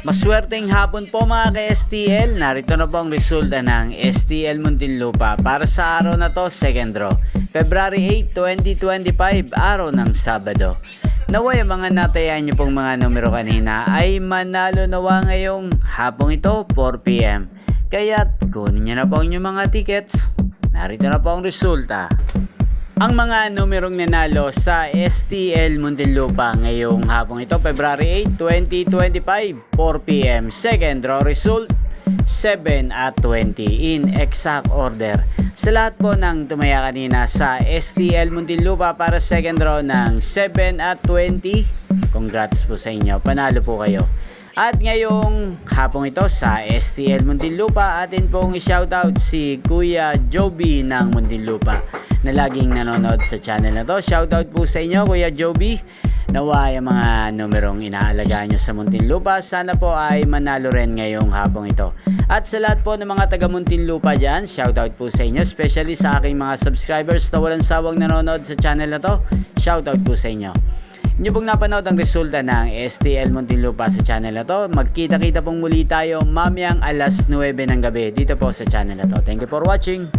Maswerteng hapon po mga ka-STL. Narito na po ang resulta ng STL Muntinlupa para sa araw na to, second draw. February 8, 2025, araw ng Sabado. Naway ang mga natayan nyo pong mga numero kanina ay manalo nawa ngayong hapong ito, 4 PM. Kaya kunin nyo na po ang inyong mga tickets. Narito na po ang resulta. Ang mga numerong nanalo sa STL Muntinlupa ngayong hapong ito, February 8, 2025, 4 PM. Second draw result, 7 at 20 in exact order. Sa lahat po ng tumaya kanina sa STL Muntinlupa para second draw ng 7 at 20, congrats po sa inyo, panalo po kayo. At ngayong hapong ito sa STL Muntinlupa, atin pong i-shoutout si Kuya Joby ng Muntinlupa na laging nanonood sa channel na to. Shoutout po sa inyo Kuya Joby. Nawa yung mga numerong inaalagaan nyo sa Muntinlupa, sana po ay manalo rin ngayong hapong ito. At sa lahat po ng mga taga Muntinlupa dyan, shoutout po sa inyo, especially sa aking mga subscribers na walang sawang nanonood sa channel na to. Shoutout po sa inyo. Inyo pong napanood ang resulta ng STL Muntinlupa sa channel na to. Magkita-kita pong muli tayo mamayang alas 9 ng gabi dito po sa channel na to. Thank you for watching.